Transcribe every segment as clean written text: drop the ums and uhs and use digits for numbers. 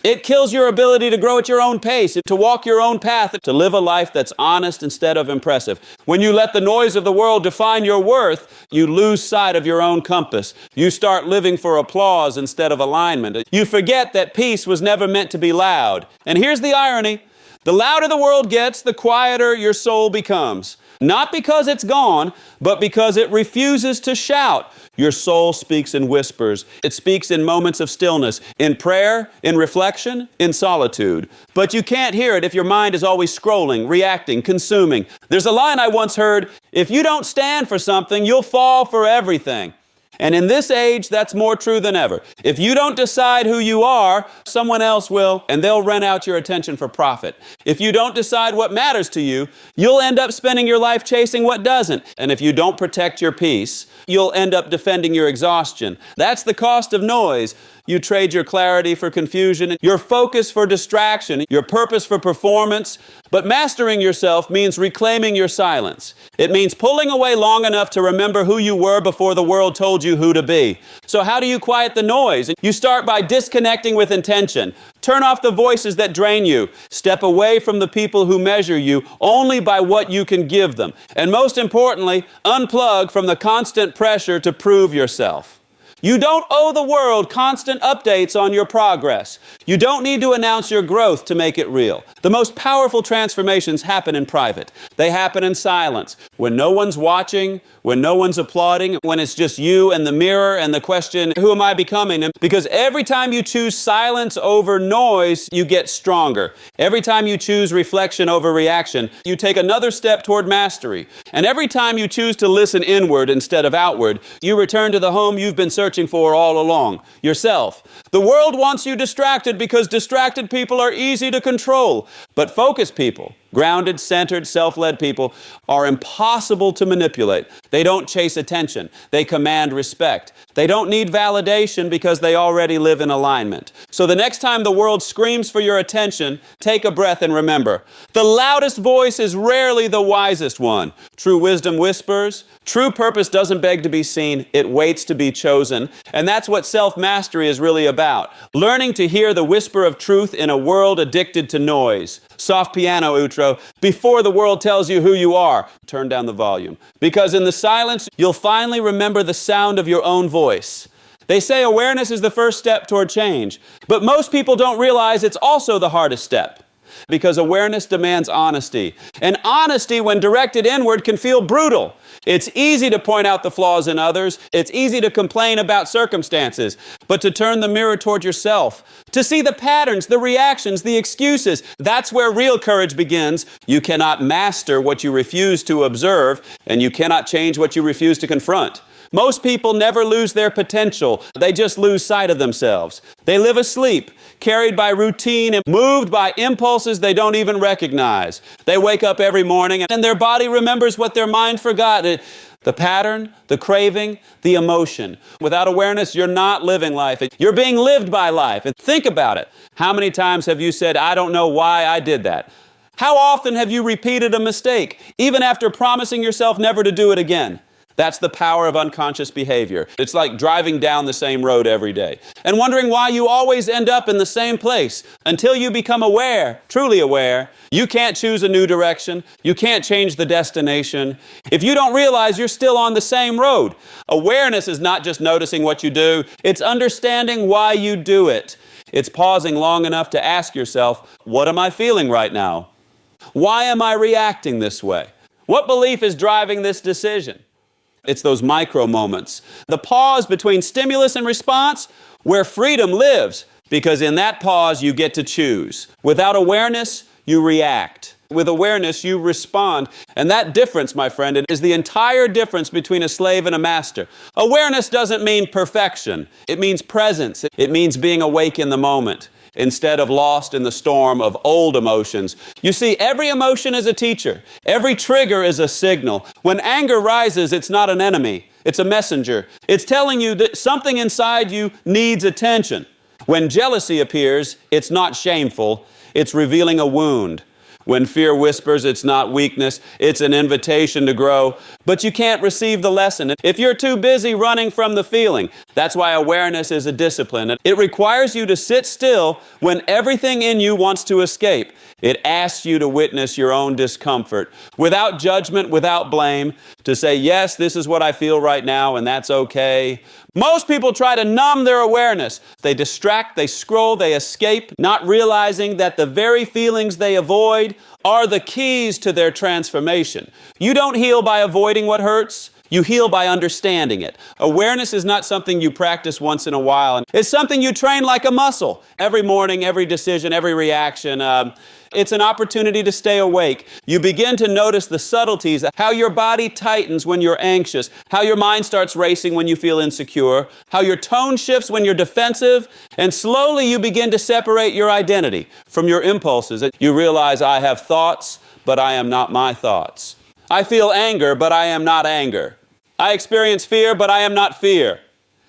It kills your ability to grow at your own pace, to walk your own path, to live a life that's honest instead of impressive. When you let the noise of the world define your worth, you lose sight of your own compass. You start living for applause instead of alignment. You forget that peace was never meant to be loud. And here's the irony. The louder the world gets, the quieter your soul becomes. Not because it's gone, but because it refuses to shout. Your soul speaks in whispers. It speaks in moments of stillness, in prayer, in reflection, in solitude. But you can't hear it if your mind is always scrolling, reacting, consuming. There's a line I once heard, if you don't stand for something, you'll fall for everything. And in this age, that's more true than ever. If you don't decide who you are, someone else will, and they'll rent out your attention for profit. If you don't decide what matters to you, you'll end up spending your life chasing what doesn't. And if you don't protect your peace, you'll end up defending your exhaustion. That's the cost of noise. You trade your clarity for confusion, your focus for distraction, your purpose for performance. But mastering yourself means reclaiming your silence. It means pulling away long enough to remember who you were before the world told you who to be. So how do you quiet the noise? You start by disconnecting with intention. Turn off the voices that drain you. Step away from the people who measure you only by what you can give them. And most importantly, unplug from the constant pressure to prove yourself. You don't owe the world constant updates on your progress. You don't need to announce your growth to make it real. The most powerful transformations happen in private. They happen in silence, when no one's watching, when no one's applauding, when it's just you and the mirror and the question, who am I becoming? Because every time you choose silence over noise, you get stronger. Every time you choose reflection over reaction, you take another step toward mastery. And every time you choose to listen inward instead of outward, you return to the home you've been searching for all along, yourself. The world wants you distracted because distracted people are easy to control. But focused people, grounded, centered, self-led people are impossible to manipulate. They don't chase attention. They command respect. They don't need validation because they already live in alignment. So the next time the world screams for your attention, take a breath and remember, the loudest voice is rarely the wisest one. True wisdom whispers. True purpose doesn't beg to be seen. It waits to be chosen. And that's what self-mastery is really about. Learning to hear the whisper of truth in a world addicted to noise. Soft piano outro. Before the world tells you who you are, turn down the volume. Because in the silence, you'll finally remember the sound of your own voice. They say awareness is the first step toward change. But most people don't realize it's also the hardest step. Because awareness demands honesty. And honesty, when directed inward, can feel brutal. It's easy to point out the flaws in others. It's easy to complain about circumstances. But to turn the mirror toward yourself, to see the patterns, the reactions, the excuses, that's where real courage begins. You cannot master what you refuse to observe, and you cannot change what you refuse to confront. Most people never lose their potential. They just lose sight of themselves. They live asleep, carried by routine and moved by impulses they don't even recognize. They wake up every morning and their body remembers what their mind forgot. The pattern, the craving, the emotion. Without awareness, you're not living life. You're being lived by life. And think about it. How many times have you said, I don't know why I did that? How often have you repeated a mistake, even after promising yourself never to do it again? That's the power of unconscious behavior. It's like driving down the same road every day and wondering why you always end up in the same place. Until you become aware, truly aware, you can't choose a new direction. You can't change the destination. If you don't realize you're still on the same road. Awareness is not just noticing what you do. It's understanding why you do it. It's pausing long enough to ask yourself, what am I feeling right now? Why am I reacting this way? What belief is driving this decision? It's those micro moments, the pause between stimulus and response, where freedom lives, because in that pause you get to choose. Without awareness, you react. With awareness, you respond. And that difference, my friend, is the entire difference between a slave and a master. Awareness doesn't mean perfection. It means presence. It means being awake in the moment, instead of lost in the storm of old emotions. You see, every emotion is a teacher. Every trigger is a signal. When anger rises, it's not an enemy. It's a messenger. It's telling you that something inside you needs attention. When jealousy appears, it's not shameful. It's revealing a wound. When fear whispers, it's not weakness, it's an invitation to grow. But you can't receive the lesson if you're too busy running from the feeling. That's why awareness is a discipline. It requires you to sit still when everything in you wants to escape. It asks you to witness your own discomfort without judgment, without blame, to say, yes, this is what I feel right now, and that's okay. Most people try to numb their awareness. They distract, they scroll, they escape, not realizing that the very feelings they avoid are the keys to their transformation. You don't heal by avoiding what hurts. You heal by understanding it. Awareness is not something you practice once in a while. It's something you train like a muscle. Every morning, every decision, every reaction. It's an opportunity to stay awake. You begin to notice the subtleties, how your body tightens when you're anxious, how your mind starts racing when you feel insecure, how your tone shifts when you're defensive, and slowly you begin to separate your identity from your impulses. You realize, I have thoughts, but I am not my thoughts. I feel anger, but I am not anger. I experience fear, but I am not fear.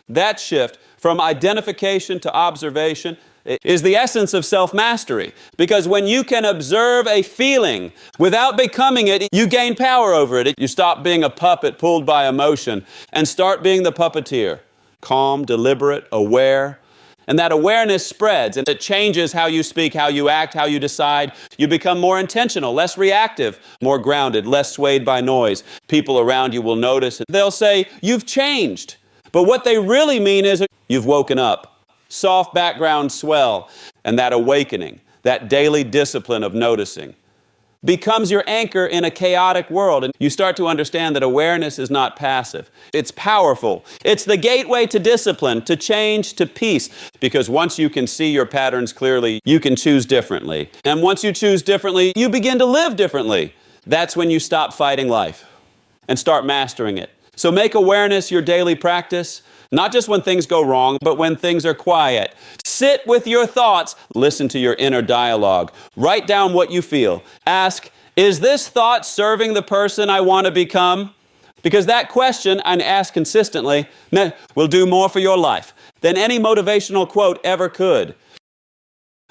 That shift from identification to observation is the essence of self-mastery. Because when you can observe a feeling without becoming it, you gain power over it. You stop being a puppet pulled by emotion and start being the puppeteer. Calm, deliberate, aware. And that awareness spreads and it changes how you speak, how you act, how you decide. You become more intentional, less reactive, more grounded, less swayed by noise. People around you will notice it. They'll say, you've changed. But what they really mean is you've woken up. Soft background swell, and that awakening, that daily discipline of noticing, becomes your anchor in a chaotic world. And you start to understand that awareness is not passive. It's powerful. It's the gateway to discipline, to change, to peace. Because once you can see your patterns clearly, you can choose differently. And once you choose differently, you begin to live differently. That's when you stop fighting life and start mastering it. So make awareness your daily practice. Not just when things go wrong, but when things are quiet. Sit with your thoughts. Listen to your inner dialogue. Write down what you feel. Ask, is this thought serving the person I want to become? Because that question, and asked consistently, will do more for your life than any motivational quote ever could.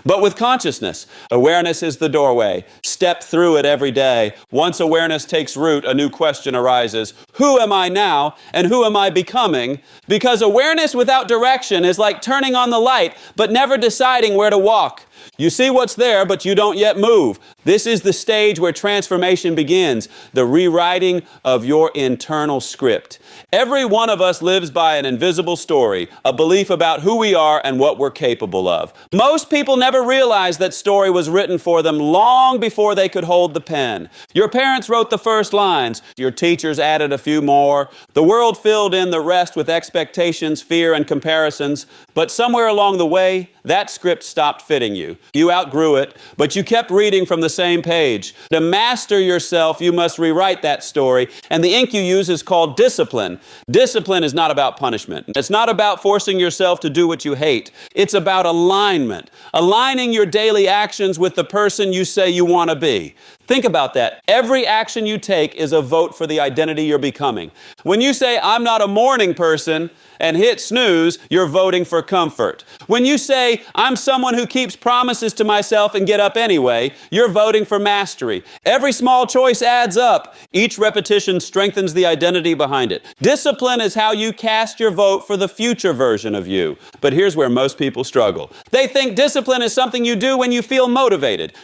But with consciousness, awareness is the doorway. Step through it every day. Once awareness takes root, a new question arises. Who am I now and who am I becoming? Because awareness without direction is like turning on the light, but never deciding where to walk. You see what's there, but you don't yet move. This is the stage where transformation begins, the rewriting of your internal script. Every one of us lives by an invisible story, a belief about who we are and what we're capable of. Most people never realize that story was written for them long before they could hold the pen. Your parents wrote the first lines. Your teachers added a few more. The world filled in the rest with expectations, fear, and comparisons. But somewhere along the way, that script stopped fitting you. You outgrew it, but you kept reading from the same page. To master yourself, you must rewrite that story, and the ink you use is called discipline. Discipline is not about punishment. It's not about forcing yourself to do what you hate. It's about alignment. Aligning your daily actions with the person you say you want to be. Think about that. Every action you take is a vote for the identity you're becoming. When you say, I'm not a morning person, and hit snooze, you're voting for comfort. When you say, I'm someone who keeps promises to myself and get up anyway, you're voting for mastery. Every small choice adds up. Each repetition strengthens the identity behind it. Discipline is how you cast your vote for the future version of you. But here's where most people struggle. They think discipline is something you do when you feel motivated.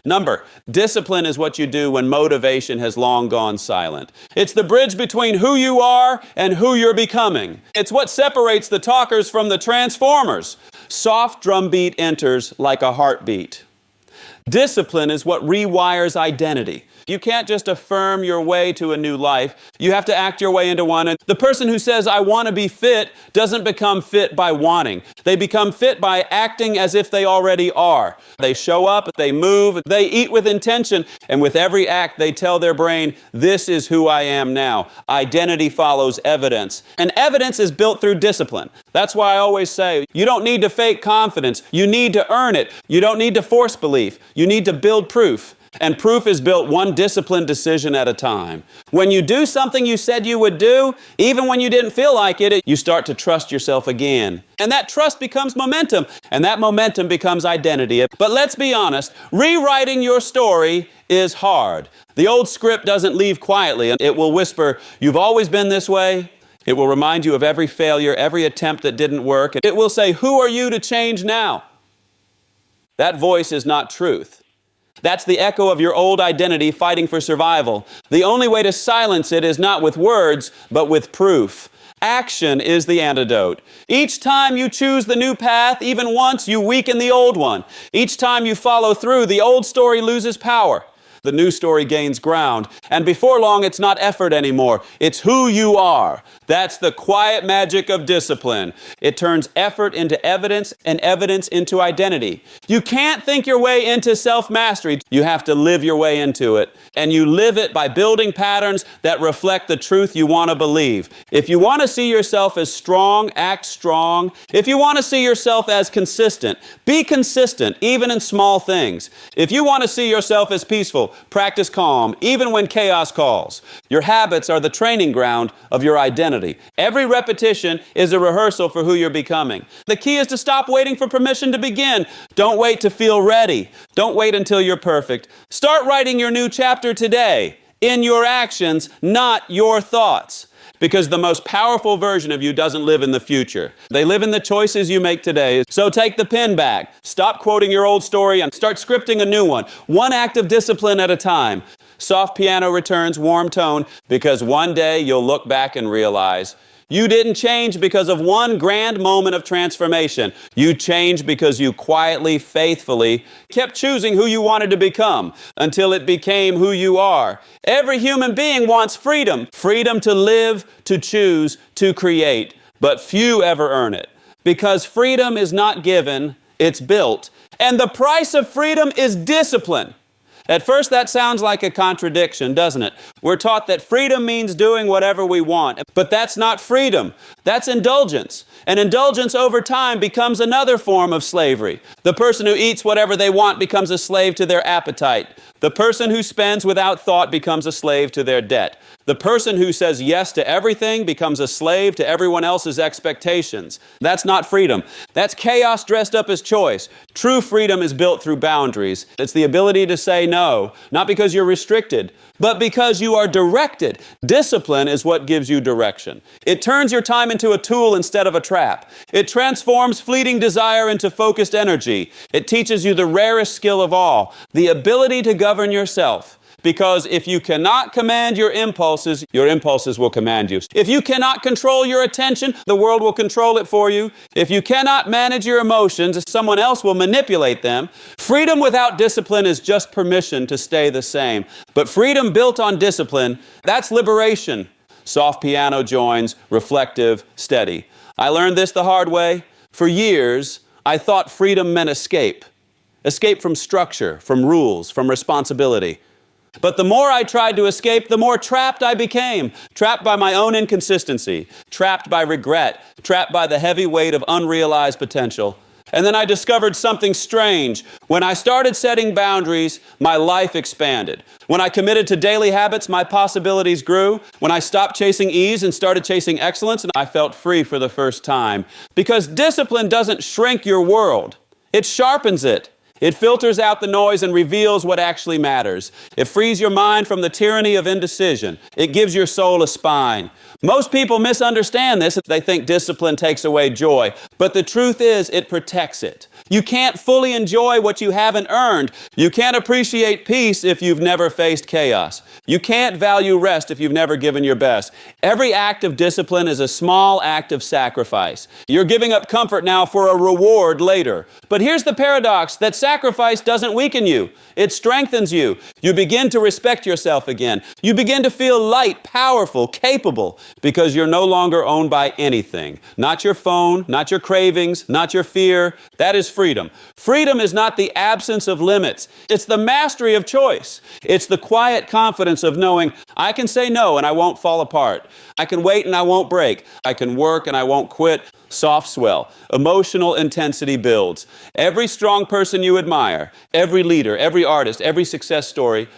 Discipline is what you do when motivation has long gone silent. It's the bridge between who you are and who you're becoming. It's what separates the talkers from the transformers. Soft drumbeat enters like a heartbeat. Discipline is what rewires identity. You can't just affirm your way to a new life. You have to act your way into one. And the person who says, I want to be fit, doesn't become fit by wanting. They become fit by acting as if they already are. They show up, they move, they eat with intention, and with every act they tell their brain, this is who I am now. Identity follows evidence. And evidence is built through discipline. That's why I always say, you don't need to fake confidence. You need to earn it. You don't need to force belief. You need to build proof. And proof is built one disciplined decision at a time. When you do something you said you would do, even when you didn't feel like it, you start to trust yourself again. And that trust becomes momentum, and that momentum becomes identity. But let's be honest, rewriting your story is hard. The old script doesn't leave quietly, and it will whisper, "You've always been this way." It will remind you of every failure, every attempt that didn't work. It will say, "Who are you to change now?" That voice is not truth. That's the echo of your old identity fighting for survival. The only way to silence it is not with words, but with proof. Action is the antidote. Each time you choose the new path, even once, you weaken the old one. Each time you follow through, the old story loses power. The new story gains ground. And before long, it's not effort anymore. It's who you are. That's the quiet magic of discipline. It turns effort into evidence and evidence into identity. You can't think your way into self-mastery. You have to live your way into it. And you live it by building patterns that reflect the truth you want to believe. If you want to see yourself as strong, act strong. If you want to see yourself as consistent, be consistent, even in small things. If you want to see yourself as peaceful, practice calm, even when chaos calls. Your habits are the training ground of your identity. Every repetition is a rehearsal for who you're becoming. The key is to stop waiting for permission to begin. Don't wait to feel ready. Don't wait until you're perfect. Start writing your new chapter today, in your actions, not your thoughts. Because the most powerful version of you doesn't live in the future. They live in the choices you make today. So take the pen back. Stop quoting your old story and start scripting a new one. One act of discipline at a time. Soft piano returns, warm tone, because one day you'll look back and realize you didn't change because of one grand moment of transformation. You changed because you quietly, faithfully kept choosing who you wanted to become until it became who you are. Every human being wants freedom. Freedom to live, to choose, to create. But few ever earn it. Because freedom is not given, it's built. And the price of freedom is discipline. At first, that sounds like a contradiction, doesn't it? We're taught that freedom means doing whatever we want, but that's not freedom. That's indulgence. And indulgence over time becomes another form of slavery. The person who eats whatever they want becomes a slave to their appetite. The person who spends without thought becomes a slave to their debt. The person who says yes to everything becomes a slave to everyone else's expectations. That's not freedom. That's chaos dressed up as choice. True freedom is built through boundaries. It's the ability to say no, not because you're restricted, but because you are directed. Discipline is what gives you direction. It turns your time into a tool instead of a trap. It transforms fleeting desire into focused energy. It teaches you the rarest skill of all, the ability to govern yourself. Because if you cannot command your impulses will command you. If you cannot control your attention, the world will control it for you. If you cannot manage your emotions, someone else will manipulate them. Freedom without discipline is just permission to stay the same. But freedom built on discipline, that's liberation. Soft piano joins, reflective, steady. I learned this the hard way. For years, I thought freedom meant escape. Escape from structure, from rules, from responsibility. But the more I tried to escape, the more trapped I became. Trapped by my own inconsistency. Trapped by regret. Trapped by the heavy weight of unrealized potential. And then I discovered something strange. When I started setting boundaries, my life expanded. When I committed to daily habits, my possibilities grew. When I stopped chasing ease and started chasing excellence, and I felt free for the first time. Because discipline doesn't shrink your world. It sharpens it. It filters out the noise and reveals what actually matters. It frees your mind from the tyranny of indecision. It gives your soul a spine. Most people misunderstand this. They think discipline takes away joy. But the truth is, it protects it. You can't fully enjoy what you haven't earned. You can't appreciate peace if you've never faced chaos. You can't value rest if you've never given your best. Every act of discipline is a small act of sacrifice. You're giving up comfort now for a reward later. But here's the paradox, that sacrifice doesn't weaken you. It strengthens you. You begin to respect yourself again. You begin to feel light, powerful, capable, because you're no longer owned by anything. Not your phone, not your cravings, not your fear. That is freedom. Freedom is not the absence of limits. It's the mastery of choice. It's the quiet confidence of knowing I can say no and I won't fall apart. I can wait and I won't break. I can work and I won't quit. soft swell. Emotional intensity builds. Every strong person you admire, every leader, every artist, every success story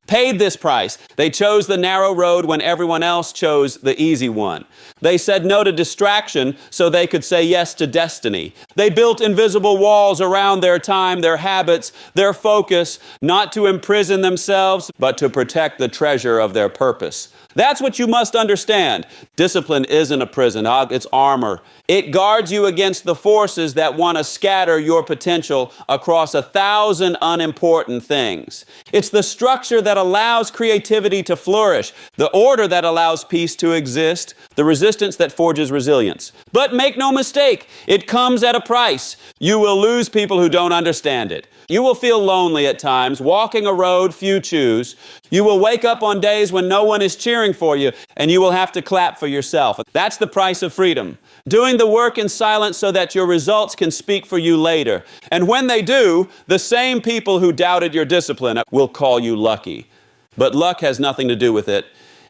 paid this price. They chose the narrow road when everyone else chose the easy one. They said no to distraction so they could say yes to destiny. They built invisible walls around their time, their habits, their focus, not to imprison themselves, but to protect the treasure of their purpose. That's what you must understand. Discipline isn't a prison, it's armor. It guards you against the forces that want to scatter your potential across 1,000 unimportant things. It's the structure that allows creativity to flourish, the order that allows peace to exist, the resistance that forges resilience. But make no mistake, it comes at a price. You will lose people who don't understand it. You will feel lonely at times, walking a road few choose. You will wake up on days when no one is cheering for you, and you will have to clap for yourself. That's the price of freedom. Doing the work in silence so that your results can speak for you later. And when they do, the same people who doubted your discipline will call you lucky. But luck has nothing to do with it.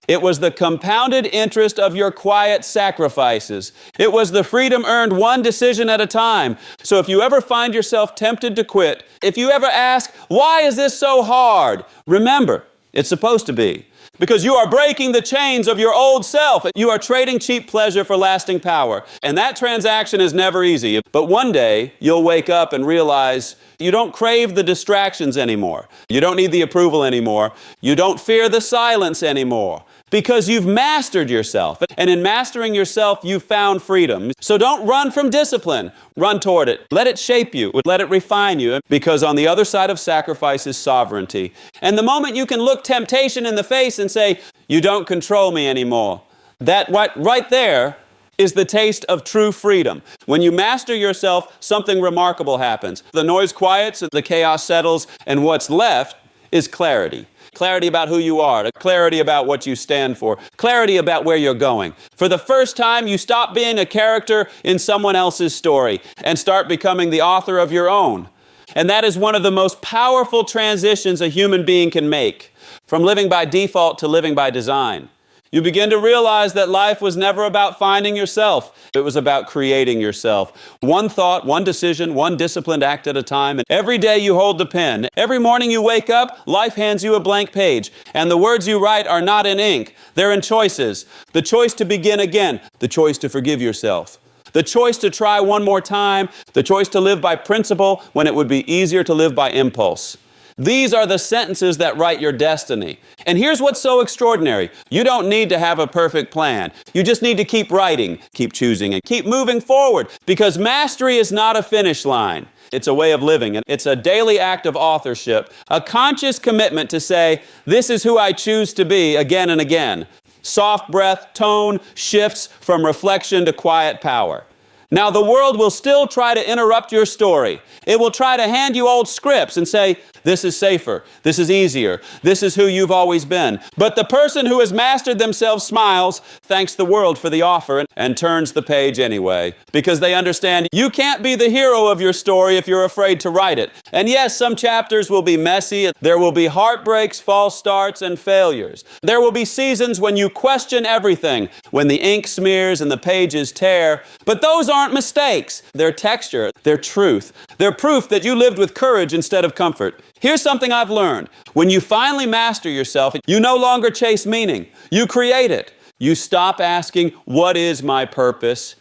It was the compounded interest of your quiet sacrifices. It was the freedom earned one decision at a time. So if you ever find yourself tempted to quit, if you ever ask, why is this so hard? Remember, it's supposed to be. Because you are breaking the chains of your old self. You are trading cheap pleasure for lasting power. And that transaction is never easy. But one day, you'll wake up and realize you don't crave the distractions anymore. You don't need the approval anymore. You don't fear the silence anymore. Because you've mastered yourself. And in mastering yourself, you've found freedom. So don't run from discipline. Run toward it. Let it shape you. Let it refine you. Because on the other side of sacrifice is sovereignty. And the moment you can look temptation in the face and say, you don't control me anymore, that right there is the taste of true freedom. When you master yourself, something remarkable happens. The noise quiets, the chaos settles, and what's left is clarity. Clarity about who you are, clarity about what you stand for, clarity about where you're going. For the first time, you stop being a character in someone else's story and start becoming the author of your own. And that is one of the most powerful transitions a human being can make, from living by default to living by design. You begin to realize that life was never about finding yourself. It was about creating yourself. One thought, one decision, one disciplined act at a time. And every day you hold the pen. Every morning you wake up, life hands you a blank page. And the words you write are not in ink. They're in choices. The choice to begin again. The choice to forgive yourself. The choice to try one more time. The choice to live by principle when it would be easier to live by impulse. These are the sentences that write your destiny. And here's what's so extraordinary. You don't need to have a perfect plan. You just need to keep writing, keep choosing, and keep moving forward. Because mastery is not a finish line. It's a way of living. It's a daily act of authorship, a conscious commitment to say, this is who I choose to be again and again. Soft breath, tone, shifts from reflection to quiet power. Now, the world will still try to interrupt your story. It will try to hand you old scripts and say, this is safer, this is easier, this is who you've always been. But the person who has mastered themselves smiles, thanks the world for the offer, and turns the page anyway. Because they understand you can't be the hero of your story if you're afraid to write it. And yes, some chapters will be messy. There will be heartbreaks, false starts, and failures. There will be seasons when you question everything, when the ink smears and the pages tear. But those aren't mistakes. They're texture. They're truth. They're proof that you lived with courage instead of comfort. Here's something I've learned. When you finally master yourself, you no longer chase meaning. You create it. You stop asking, what is my purpose?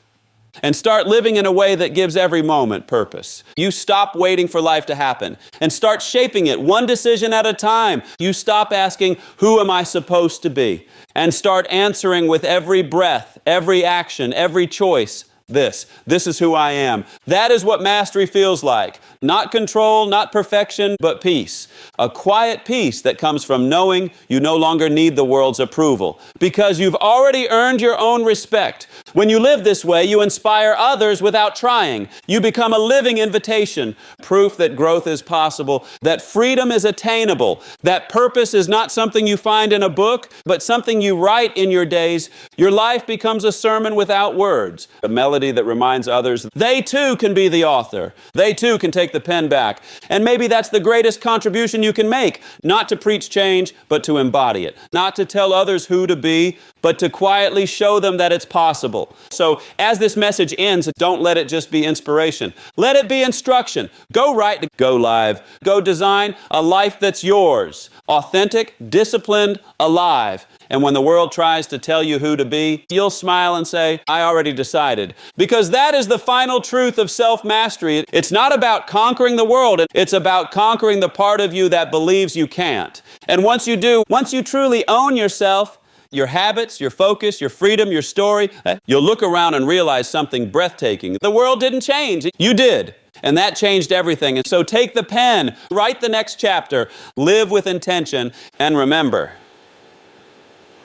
And start living in a way that gives every moment purpose. You stop waiting for life to happen and start shaping it one decision at a time. You stop asking, who am I supposed to be? And start answering with every breath, every action, every choice. This is who I am. That is what mastery feels like. Not control, not perfection, but peace. A quiet peace that comes from knowing you no longer need the world's approval because you've already earned your own respect. When you live this way, you inspire others without trying. You become a living invitation, proof that growth is possible, that freedom is attainable, that purpose is not something you find in a book, but something you write in your days. Your life becomes a sermon without words, a melody that reminds others they too can be the author. They too can take the pen back. And maybe that's the greatest contribution you can make, not to preach change, but to embody it. Not to tell others who to be, but to quietly show them that it's possible. So as this message ends, don't let it just be inspiration. Let it be instruction. Go write, go live, go design a life that's yours. Authentic, disciplined, alive. And when the world tries to tell you who to be, you'll smile and say, I already decided. Because that is the final truth of self-mastery. It's not about conquering the world. It's about conquering the part of you that believes you can't. And once you do, once you truly own yourself, your habits, your focus, your freedom, your story, you'll look around and realize something breathtaking. The world didn't change. You did. And that changed everything. And so take the pen, write the next chapter, live with intention, and remember,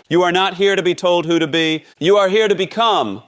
you are not here to be told who to be. You are here to become